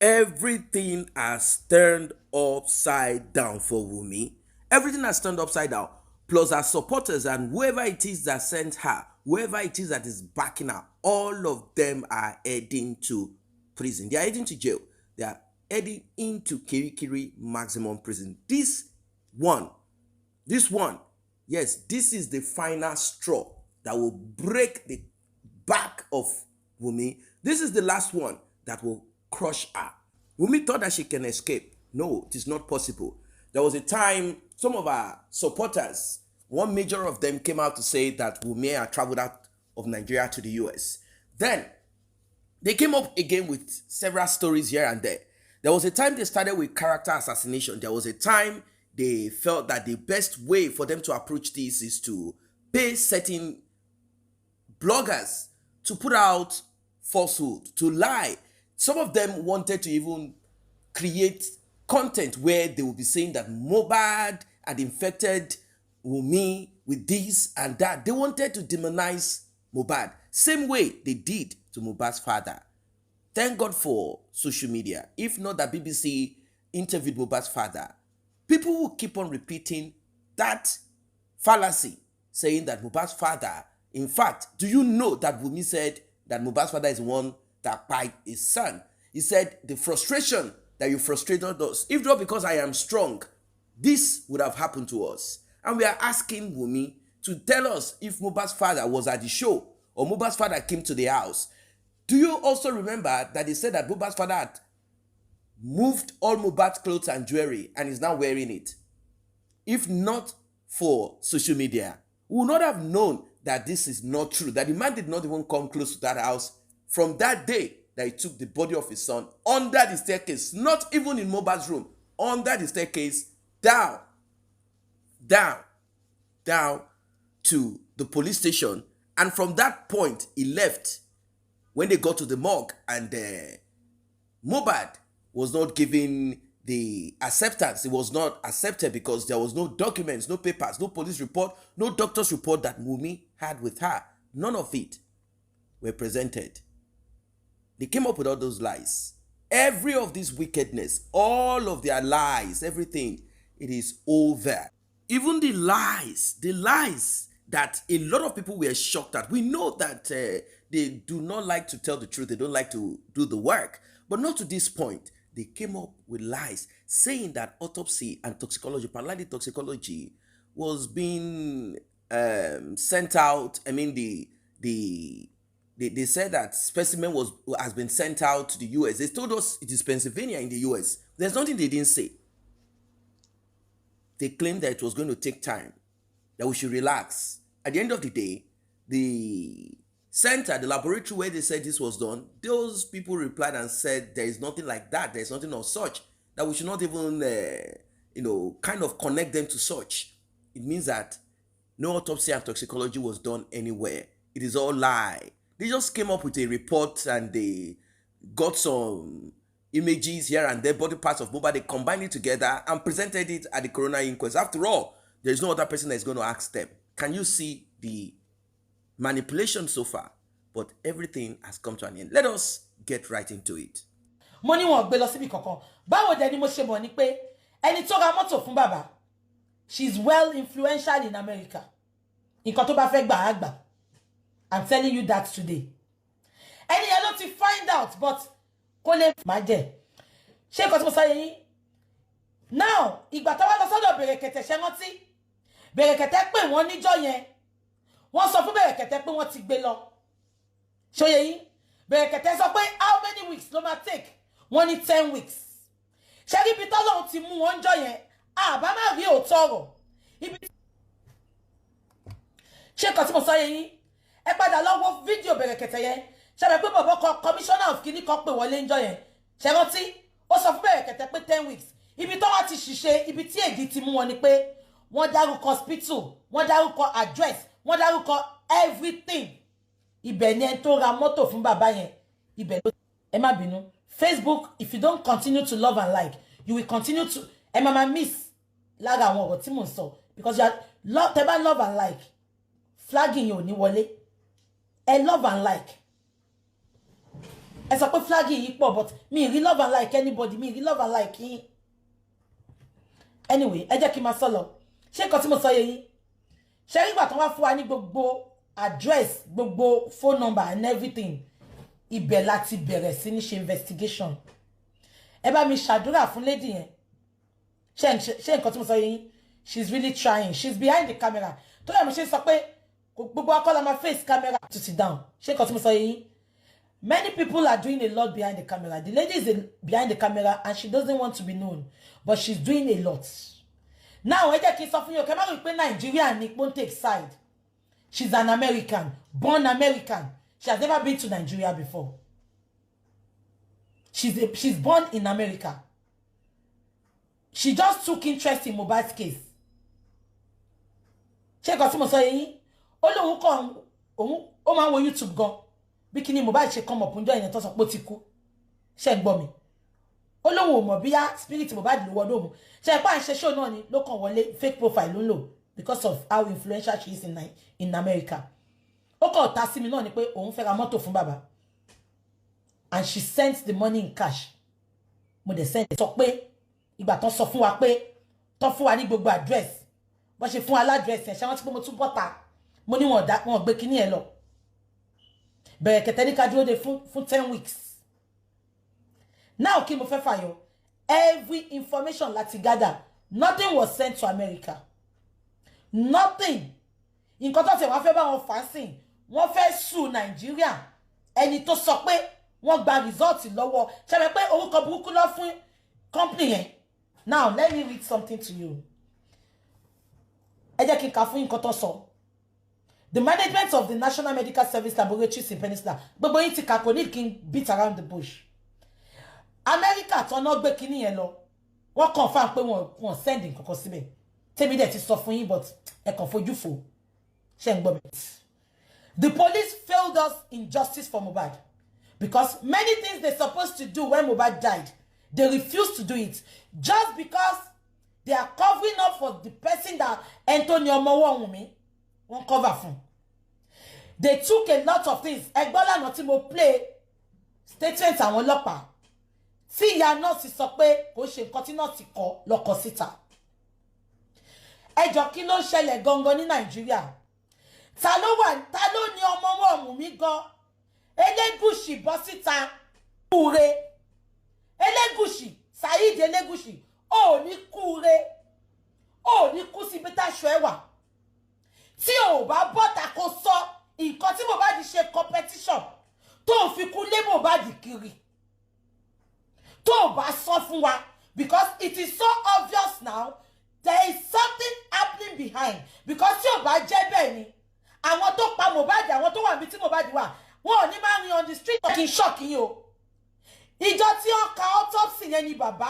Everything has turned upside down for Wunmi. Everything has turned upside down. Plus her supporters and whoever it is that sent her, whoever it is that is backing her, all of them are heading to prison. They are heading to jail. They are heading into Kirikiri maximum prison. This one, yes, this is the final straw that will break the back of Wunmi. This is the last one that will crush her. Wunmi thought that she can escape. No, it is not possible. There was a time some of our supporters, one major of them came out to say that Wunmi had traveled out of Nigeria to the US. Then they came up again with several stories here and there. There was a time they started with character assassination. There was a time they felt that the best way for them to approach this is to pay certain bloggers to put out falsehood, to lie. Some of them wanted to even create content where they will be saying that Mohbad had infected Wunmi with this and that. They wanted to demonize Mohbad, same way they did to Mohbad's father. Thank God for social media. If not that BBC interviewed Mohbad's father, people will keep on repeating that fallacy, saying that Mohbad's father, in fact, do you know that Wunmi said that Mohbad's father is the one that bite his son? He said, the frustration that you frustrated us, if not because I am strong, this would have happened to us. And we are asking Wunmi to tell us if Mohbad's father was at the show or Mohbad's father came to the house. Do you also remember that they said that Mohbad's father had moved all Mohbad's clothes and jewelry and is now wearing it? If not for social media, we would not have known that this is not true, that the man did not even come close to that house from that day that he took the body of his son under the staircase, not even in Mohbad's room, under the staircase, down to the police station. And from that point, he left when they got to the morgue, and Mohbad was not given the acceptance. It was not accepted because there was no documents, no papers, no police report, no doctor's report that Wunmi had with her. None of it were presented. They came up with all those lies. Every of this wickedness, all of their lies, everything, it is over. Even the lies that a lot of people were shocked at. We know that they do not like to tell the truth. They don't like to do the work. But not to this point. They came up with lies saying that autopsy and toxicology, particularly toxicology, was being sent out. I mean, they said that specimen has been sent out to the US. They told us it is Pennsylvania in the US. There's nothing they didn't say. They claimed that it was going to take time, that we should relax. At the end of the day, the center, the laboratory where they said this was done, those people replied and said there is nothing like that. There is nothing of such, that we should not even, kind of connect them to such. It means that no autopsy and toxicology was done anywhere. It is all lie. They just came up with a report and they got some images here and there, body parts of Mohbad. They combined it together and presented it at the coroner inquest. After all, there is no other person that is going to ask them. Can you see the manipulation so far? But everything has come to an end. Let us get right into it. Mo ní wọn gbé lọ síbi kankan. Báwo dẹ̀ ni mo ṣe mọ̀ ní pé ẹni tó ra mọ́tò fún bàbá, she's well influential in America. Nǹkan tó bá fẹ́ gbà á gbà. I'm telling you that today. Ẹni yẹn ló ti find out, but kò lè má jẹ́. Ṣé nǹkan tí mo sọ yé yín? Now, ìgbà tó wá lọ sọ́dọ̀ Bẹ̀rẹ̀kẹ̀tẹ̀ ṣe rántí. Bẹ̀rẹ̀kẹ̀tẹ̀ pè wọ́n níjọ́ yẹn. Wọ́n sọ fún Bẹ̀rẹ̀kẹ̀tẹ̀ pé wọ́n ti gbé lọ. Ṣó yé yín? Bẹ̀rẹ̀kẹ̀tẹ̀ sọ pé how many weeks ló máa take? Wọ́n ní 10 weeks. Ṣé ibi tọ́lọ́run ti mú wọn jọ yẹn? Àbá má rí òótọ́ ọ̀rọ̀. Ṣé nǹkan tí mo sọ yé yín? Ẹ padà lọ wo fídíò Bẹ̀rẹ̀kẹ̀tẹ̀ yẹn. Ṣé bẹ̀ pé bọ̀bọ̀ kan commissioner of kìíní kan pè wọlé ńjọ́ yẹn? Ṣé rántí? Ó sọ fún Bẹ̀rẹ̀kẹ̀tẹ̀ pé 10 weeks. Ibi tó wá ti ṣiṣẹ́, ibi tí èdè ti mú wọn ni pé wọ́n dárúkọ hospital, wọ́n dárúkọ address, wọ́n dárúkọ everything. Ibẹ̀ ni ẹni tó ra mọ́tò fún bàbá yẹn. Ibẹ̀ ló. Ẹ má bínú. Facebook, if you don't continue to love and like, you will continue to ẹ máa miss lára àwọn ọ̀rọ̀ tí mò ń sọ, because you are tẹ́ bá love and like, flagging yẹn ò ní wọlé. Ẹ love and like. ẹ sọ pé flagging yìí pọ̀ but me really love and like anybody, me really love and like yín. Anyway, ẹ jẹ́ kí n máa sọ lọ. Ṣé nǹkan tí mo sọ yé yín? Ṣé nígbà tó wá fún wa ní gbogbo address, gbogbo phone number and everything, ibẹ̀ láti bẹ̀rẹ̀ sí ní ṣe investigation. Ẹ bá mi ṣàdúrà fún lady yẹn. Ṣé nǹkan tí mo sọ yé yín? She's really trying. She's behind the camera. Tó yẹ mo ṣe sọ pé gbogbo akọ́lá máa face camera to sit down. Ṣé nǹkan tí mo sọ yé yín? Many people are doing a lot behind the camera. The lady is behind the camera and she doesn't want to be known, but she's doing a lot. Now, ẹ jẹ́ kí n sọ fún yín, okay, má rí pé Nigeria ni won't take side. She's an American, born American. She has never been to Nigeria before. She's born in America. She just took interest in Mohbad's case. Ṣé nǹkan tí mo sọ yé yín? Ó lóun kàn ó máa ń wo YouTube gan. Bí kíni Mohbad ṣe come up ńjọ́ yẹn tó sọ pé ó ti kú. Ṣé ń gbọ́ mi? Ó lóun ò mọ̀ bíyá spirit Mohbad ló wọ lóhun. Ṣé pa ń ṣe show náà ni ló kàn wọlé fake profile ló ń lò because of how influential she is in America. Ó kàn ta sí mi náà ni pé òun fẹ́ ra mọ́tò fún bàbá. And she sent the money in cash. Mo dẹ̀ send sọ pé ìgbà tán sọ fún wa pé tán fún wa ní gbogbo address. Bó ṣe fún wa l'address yẹn ṣé wọ́n ti pé mo tún bọ́ta. Mo ní wọn gbé kíní ẹ lọ. Bẹ̀rẹ̀ kẹ̀tẹ́ ní ká dúró de fún 10 weeks. Now kí mo fẹ́ fàyọ. Every information láti gather. Nothing was sent to America. Nothing. Nǹkan tó ṣe wọ́n fẹ́ bá wọn fà sìn. Wọ́n fẹ́ sue Nigeria. Ẹni tó sọ pé wọ́n gba result lọ́wọ́. Ṣé mo pé orúkọ burúkú lọ fún company yẹn. Now let me read something to you. Ẹ jẹ́ kí n kà fún nǹkan tó sọ. The management of the National Medical Service Laboratories in Peninsula. Gbogbo yín ti kà kò ní kí n beat around the bush. America tó ná gbé kíní yẹn lọ. Wọ́n confirm pé wọ́n send nǹkan kan síbẹ̀. Tèmi dẹ̀ ti sọ fún yín but ẹ kàn fojú fò. Ṣé ń gbọ́ mi? The police failed us in justice for Mohbad because many things they're supposed to do when Mohbad died, they refused to do it just because they are covering up for the person that Antonio Wunmi won't cover from. They took a lot of things. Egbola no ti mo play statements àwọn ọlọ́pàá. Tí ìyá nọ́ọ̀sì sọ pé kò ṣe nǹkan tí nọ́ọ̀sì kọ lọ́kọ síta. Ẹjọ́ kí ló ṣẹlẹ̀ gangan ní Nàìjíríà? Ta ló ní ọmọ Wunmi gan? Elégùṣì bọ́ síta. Kúre. Elégùṣì, Saheed Elégùṣì, ó ní kúre. Ó ní kú sí bí táṣọ ẹ wà. Tí ò bá bọ́ta kó sọ nǹkan tí Mohbad ṣe competition tó fi kú lé Mohbad kiri. Tó bá sọ fún wa because it is so obvious now there is something happening behind because tí ò bá jẹ́ bẹ́ẹ̀ ni àwọn tó pa Mohbad àwọn tó wà níbi tí Mohbad wà wọn ò ní máa rin on the street kí n ṣọ́ọ̀kì yín o. Ìjọ tí wọ́n ka autopsy yẹn ni bàbá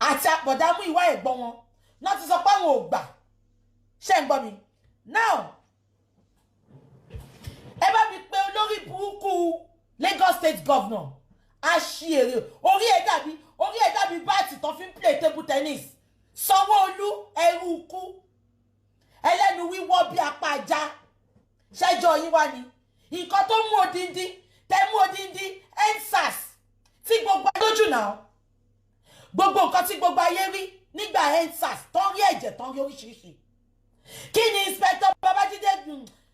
àti àpọ̀dá mú ìwà ẹ̀gbọ́n wọn náà ti sọ pé àwọn ò gbà. Ṣé ń gbọ́ mi? Now ẹ bá mi pé olórí burúkú Lagos State Governor aṣièrè orí ẹ̀ dàbí báàtì tó fi ń play table tennis. Sanwó-Olú ẹrú ikú ẹlẹ́nu wíwọ́ bí apá ajá. Ṣẹ́jọ́ yín wá ni nǹkan tó mú odindi EndSARS tí gbogbo lójú náà gbogbo nǹkan tí gbogbo ayé rí nígbà EndSARS tó ń rí ẹ̀jẹ̀ tó ń rí oríṣiríṣi. Kí ni Inspector Babájídé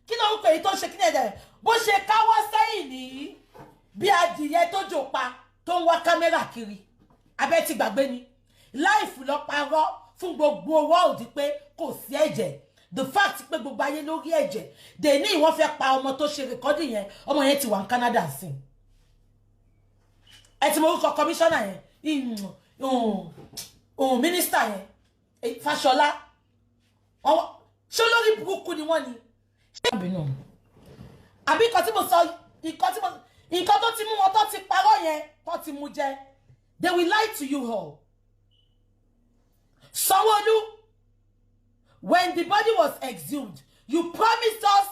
kí ló ń pè é tó ń ṣe kí ni ẹ̀jẹ̀ bó ṣe káwọ́ sẹ́yìn nìyí bí adìyẹ tó jò pa tó ń wá kámẹ́rà kiri abẹ́ ti gbàgbé ni láìfù lọ parọ́ fún gbogbo world pé kò sí ẹ̀jẹ̀. The fact pé gbogbo ayé lórí ẹ̀jẹ̀ dè ní ìwọ́n fẹ́ pa ọmọ tó ṣe rẹ̀kọ́dì yẹn ọmọ yẹn ti wà ní Canada sí. Ẹ ti mọ orúkọ commissioner yẹn minister yẹn Fáṣọlá ṣé lórí burúkú ni wọ́n ni. Àbí nǹkan tí mo sọ nǹkan tó ti mú wọn tó ti parọ́ yẹn tó ti mú jẹ. They will lie to you all. Sanwó-Olú, when the body was exhumed, you promised us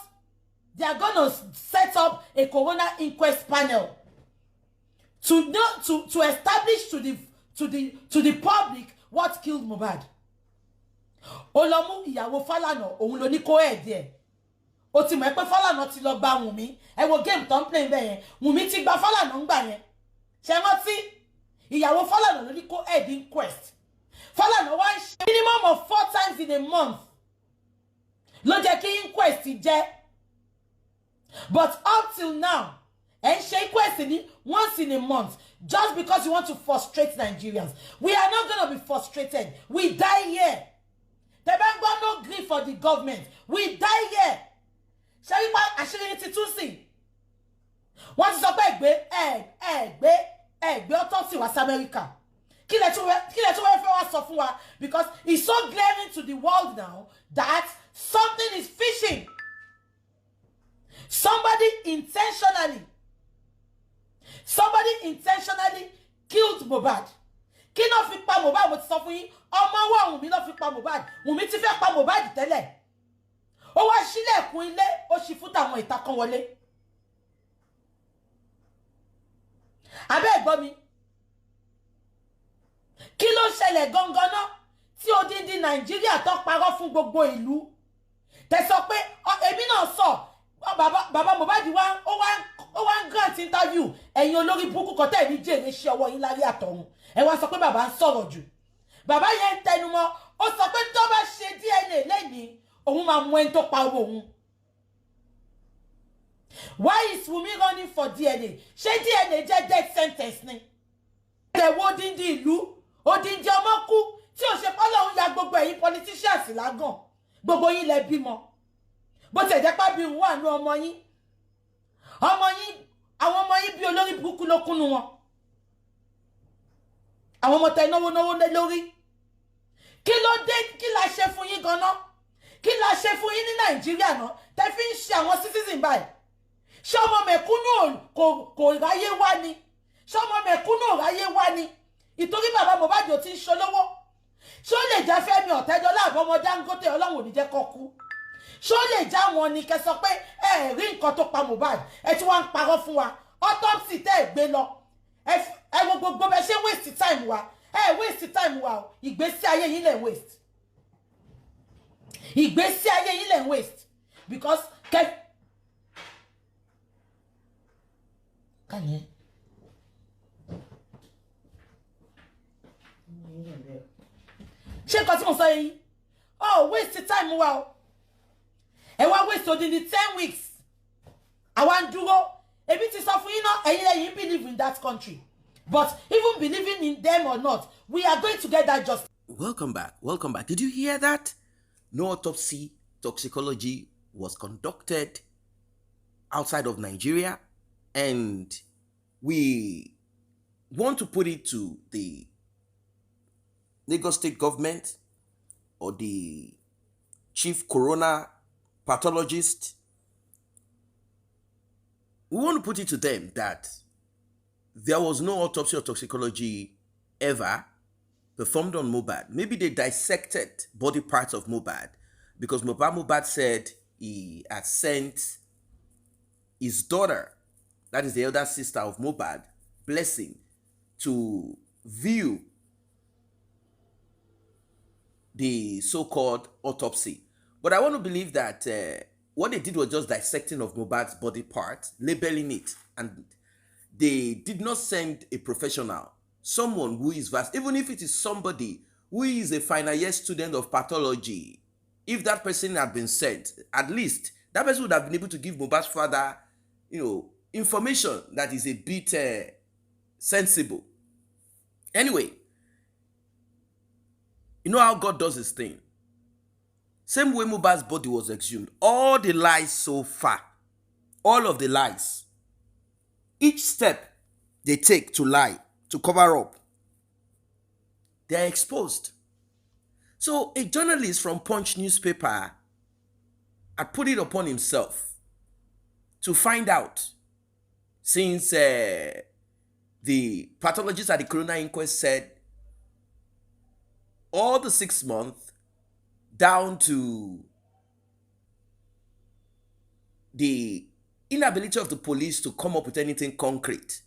they are going to set up a coroner inquest panel to establish to the public what killed Mohbad. Olomu ìyàwó Fálànà òun ló ní kó ẹ̀ díẹ̀. ó ti mọ̀ pé Fálànà ti lọ gba Wunmi ẹ wo game tó ń play bẹ́ẹ̀ yẹn Wunmi ti gba Fálànà ń gbà yẹn ṣe rántí ìyàwó Fálànà ló ní kó head inquest Fálànà wá ń ṣe minimum of 4 times in a month ló jẹ́ kí inquest jẹ́ but up till now ẹ ń ṣe inquest ní once in a month just because you want to frustrate Nigerians. We are not going to be frustrated. We die here. The bank got no grief for the government. We die here. Shall we buy àṣírí ti tún sí? Wọ́n ti sọ pé ẹgbẹ́ autopsy wá sí America. Kí lẹ tún fẹ́ wá sọ fún wa? Because it's so glaring to the world now that something is fishing. Somebody intentionally killed Mohbad. Kí ló fi pa Mohbad? Mo ti sọ fún yín, ọmọ wa Wunmi ló fi pa Mohbad. Wunmi ti fẹ́ pa Mohbad tẹ́lẹ̀. Ó wá ṣílẹ̀kùn ilé, ó ṣí fún tàwọn ìtàkàn wọlé. Abẹ́ ẹ̀gbọ́n mi. Kí ló ṣẹlẹ̀ gangan náà tí odindi Nàìjíríà tó parọ́ fún gbogbo ìlú? Tẹ́ sọ pé èmi náà sọ bàbá Mohbad ó wá ń grant interview ẹ̀yin olórí burúkú kan tẹ́ ní jèrè ṣe ọwọ́ yín lárí àtọ̀run ẹ wá sọ pé bàbá ń sọ̀rọ̀ jù bàbá yẹn ń tẹnumọ́ ó sọ pé tó bá ṣe DNA lẹ́yìn òun máa mú ẹni tó pa owó òun. Why is Wunmi running for DNA? Ṣé DNA jẹ́ death sentence ni? Ẹ̀wọ̀ odindi ìlú odindi ọmọ kú tí ò ṣe pọ́lọ́ ń ya gbogbo ẹ̀yin politicians lágàn gbogbo yín lẹ bímọ bó ti ẹ̀jẹ̀ pàbí òun wà ní ọmọ yín àwọn ọmọ yín bí olórí burúkú ló kúnnú wọn àwọn ọmọ tẹ náwó lé lórí kí ló dé kí la ṣe fún yín ganan kí la ṣe fún yín ní Nàìjíríà náà tẹ fi ń ṣe àwọn citizen báyìí ṣé ọmọ mẹ̀kúnnù kò ráyé wá ni ṣé ọmọ mẹ̀kúnnù ò ráyé wá ni ìtorí bàbá Mohbad ò ti ń ṣolówó ṣé ó lè jẹ́ Fẹ́mi Ọ̀tẹ́dọ́lá àbọ̀mọ Dangote Ọlọ́run ò ní jẹ́ kó kú ṣé ó lè já wọn ni kẹ́ sọ pé ẹ rí nǹkan tó pa Mohbad ẹ tí wọ́n ń parọ́ fún wa autopsy tẹ́ ẹ gbé lọ ẹ wo gbogbo bẹ ṣe waste time wa ẹ waste time wa o ìgbésí ayé yín lẹ waste ìgbésí ayé yín lẹ waste because kàní ṣé nǹkan tí mo sọ yìí oh waste time wa o ẹ wá waste odindi 10 weeks àwa ń dúró ebi ti sọ fún yín náà ẹ̀yin believe in that country but even believing in them or not we are going to get that justice. Welcome back. Did you hear that? No autopsy toxicology was conducted outside of Nigeria, and we want to put it to the Lagos state government or the chief corona pathologist. We want to put it to them that there was no autopsy or toxicology ever performed on Mohbad. Maybe they dissected body parts of Mohbad because Mohbad said he had sent his daughter, that is the elder sister of Mohbad, Blessing, to view the so-called autopsy. But I want to believe that what they did was just dissecting of Mohbad's body parts, labeling it, and they did not send a professional, someone who is vast, even if it is somebody who is a final year student of pathology. If that person had been sent, at least that person would have been able to give Mohbad's father, information that is a bit sensible. Anyway, you know how God does his thing. Same way Mohbad's body was exhumed. All the lies so far, all of the lies, each step they take to lie, to cover up, they're exposed. So a journalist from Punch newspaper had put it upon himself to find out, since the pathologist at the coroner inquest said all the 6 months down to the inability of the police to come up with anything concrete.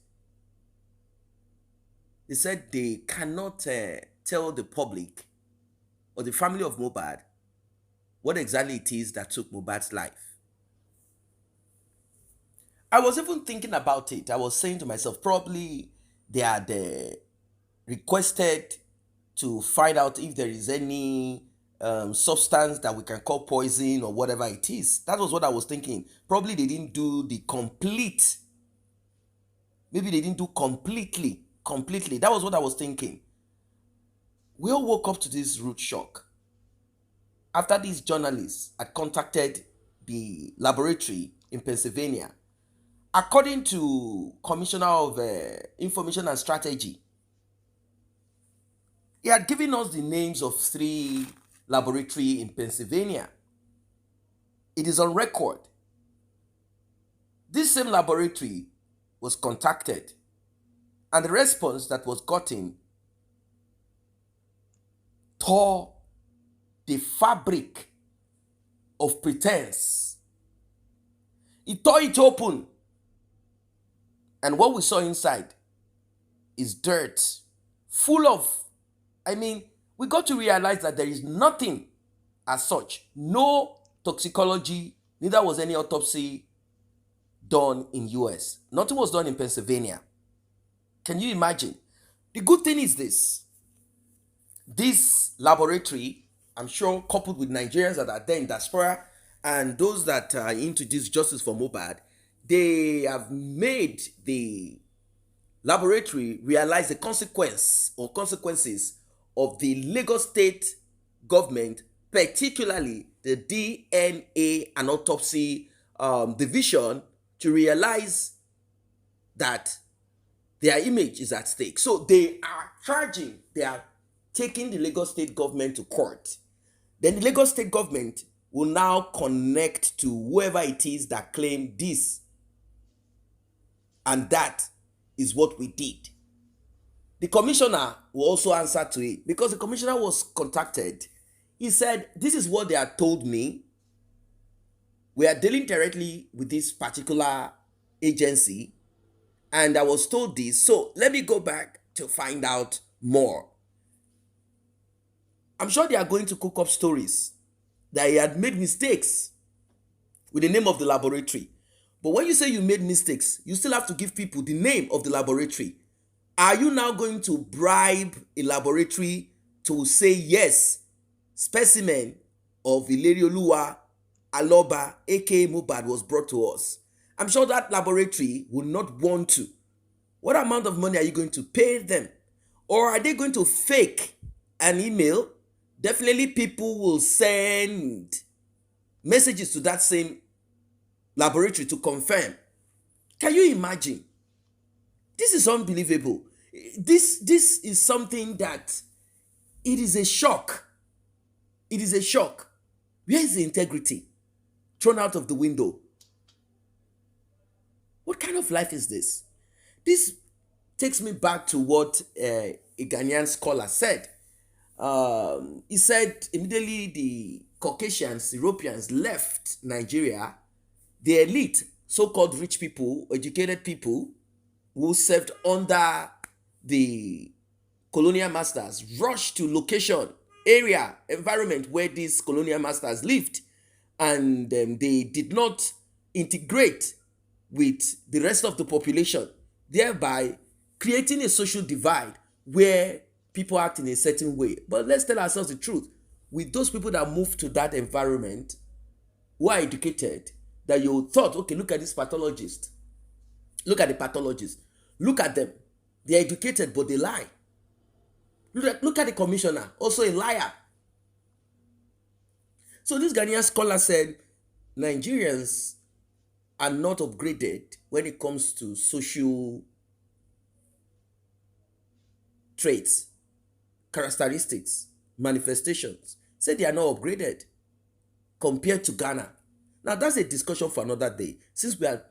They said they cannot tell the public or the family of Mohbad what exactly it is that took Mohbad's life. I was even thinking about it. I was saying to myself, probably they had requested to find out if there is any substance that we can call poison or whatever it is. That was what I was thinking. Probably they didn't do the complete. Maybe they didn't do completely. That was what I was thinking. We all woke up to this rude shock after these journalists had contacted the laboratory in Pennsylvania. According to Commissioner of Information and Strategy, he had given us the names of 3 laboratories in Pennsylvania. It is on record. This same laboratory was contacted, and the response that was gotten tore the fabric of pretense. It tore it open, and what we saw inside is dirt, full of, we got to realize that there is nothing as such, no toxicology, neither was any autopsy done in US. Nothing was done in Pennsylvania. Can you imagine? The good thing is this laboratory, I'm sure, coupled with Nigerians that are there in diaspora and those that are into this justice for Mohbad, they have made the laboratory realize the consequences of the Lagos state government, particularly the DNA and autopsy division, to realize that their image is at stake. So they are taking the Lagos state government to court. Then the Lagos state government will now connect to whoever it is that claimed this. And that is what we did. The commissioner will also answer to it, because the commissioner was contacted. He said, this is what they had told me. We are dealing directly with this particular agency, and I was told this. So let me go back to find out more. I'm sure they are going to cook up stories that he had made mistakes with the name of the laboratory. But when you say you made mistakes, you still have to give people the name of the laboratory. Are you now going to bribe a laboratory to say, yes, specimen of Ilerioluwa Aloba, aka Mohbad, was brought to us? I'm sure that laboratory will not want to. What amount of money are you going to pay them? Or are they going to fake an email? Definitely people will send messages to that same laboratory to confirm. Can you imagine? This is unbelievable. This is something that it is a shock. It is a shock. Where is the integrity? Thrown out of the window. What kind of life is this? This takes me back to what a Ghanaian scholar said. He said immediately the Caucasians, Europeans left Nigeria, the elite, so-called rich people, educated people who served under the colonial masters, rushed to location, area, environment where these colonial masters lived, and they did not integrate with the rest of the population, thereby creating a social divide where people act in a certain way. But let's tell ourselves the truth. With those people that moved to that environment, who are educated, that you thought, okay, look at this pathologist. Look at the pathologist. Look at them. They're educated, but they lie. Look at the commissioner, also a liar. So this Ghanaian scholar said, Nigerians are not upgraded when it comes to social traits, characteristics, manifestations. Said they are not upgraded compared to Ghana. Now that's a discussion for another day, since we are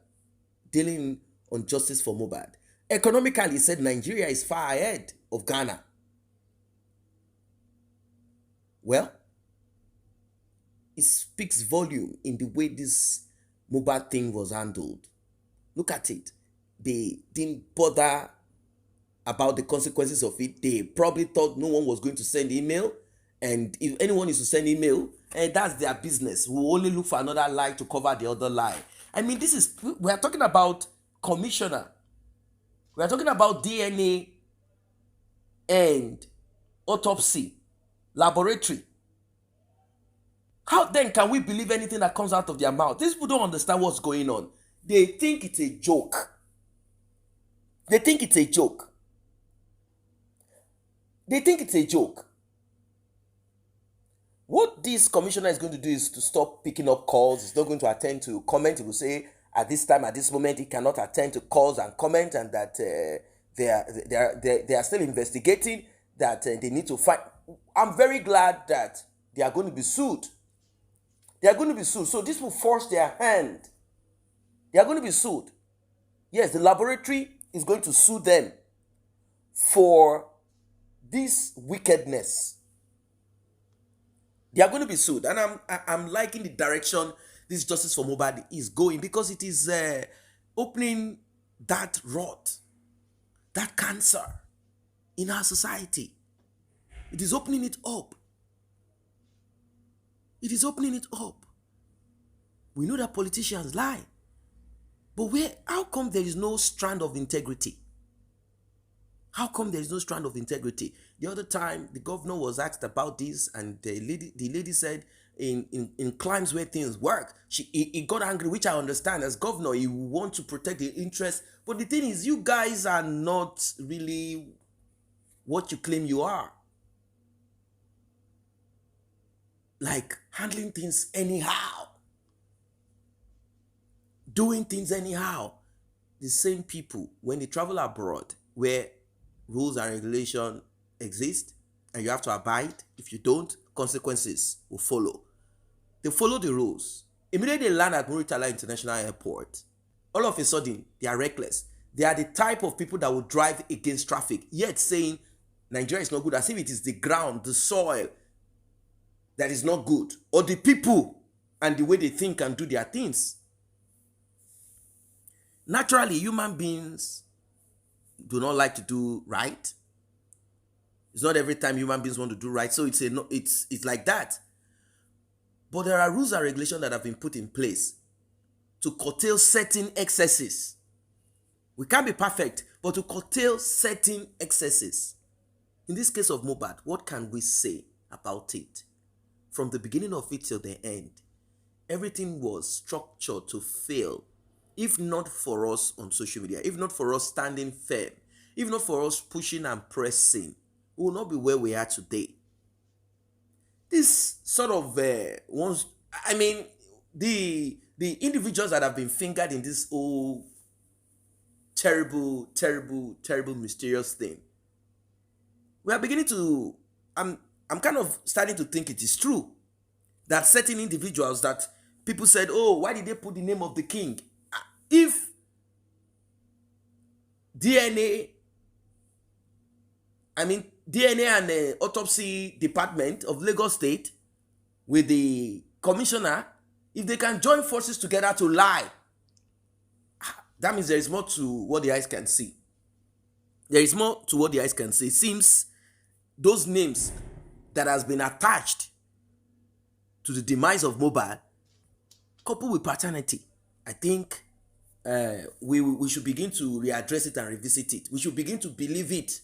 dealing on justice for Mohbad. Economically, he said Nigeria is far ahead of Ghana. Well, it speaks volume in the way this Mohbad thing was handled. Look at it. They didn't bother about the consequences of it. They probably thought no one was going to send email, and if anyone is to send email, and that's their business. We'll only look for another lie to cover the other lie. I mean, we are talking about commissioner. We are talking about DNA and autopsy laboratory. How then can we believe anything that comes out of their mouth? These people don't understand what's going on. They think it's a joke. They think it's a joke. They think it's a joke. What this commissioner is going to do is to stop picking up calls. He's not going to attend to comment. He will say, at this time, at this moment, he cannot attend to calls and comment, and that they are still investigating, that they need to fight. I'm very glad that they are going to be sued. They are going to be sued. So this will force their hand. They are going to be sued. Yes, the laboratory is going to sue them for this wickedness. They are going to be sued, and I'm liking the direction this Justice for Mohbad is going, because it is opening that rot, that cancer in our society. It is opening it up. It is opening it up. We know that politicians lie, but how come there is no strand of integrity? How come there is no strand of integrity? The other time, the governor was asked about this, and the lady said, in climes where things work, he got angry, which I understand. As governor, he wants to protect the interest. But the thing is, you guys are not really what you claim you are. Like handling things anyhow. Doing things anyhow. The same people, when they travel abroad, where rules and regulation exist, and you have to abide. If you don't, consequences will follow. They follow the rules. Immediately they land at Muritala International Airport, all of a sudden, they are reckless. They are the type of people that will drive against traffic, yet saying Nigeria is not good, as if it is the ground, the soil that is not good, or the people and the way they think and do their things. Naturally, human beings do not like to do right. It's not every time human beings want to do right, so it's like that. But there are rules and regulations that have been put in place to curtail certain excesses. We can't be perfect, but to curtail certain excesses. In this case of Mohbad, what can we say about it? From the beginning of it till the end, everything was structured to fail. If not for us on social media, if not for us standing firm, if not for us pushing and pressing, we will not be where we are today. This sort of ones, I mean, the individuals that have been fingered in this whole terrible, mysterious thing, we are beginning to, I'm kind of starting to think it is true that certain individuals that people said, oh, why did they put the name of the king? If DNA and the autopsy department of Lagos State with the commissioner, if they can join forces together to lie, that means there is more to what the eyes can see. There is more to what the eyes can see. It seems those names that has been attached to the demise of Mohbad, coupled with paternity, I think we should begin to readdress it and revisit it. We should begin to believe it.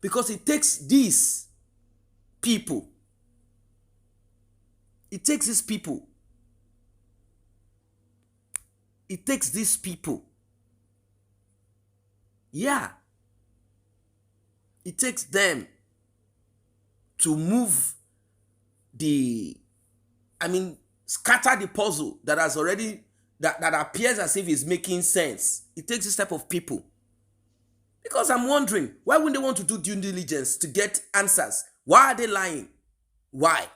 Because it takes these people. It takes these people. It takes these people. Yeah. It takes them to move scatter the puzzle that has already, that appears as if it's making sense. It takes this type of people. Because I'm wondering, why wouldn't they want to do due diligence to get answers? Why are they lying? Why?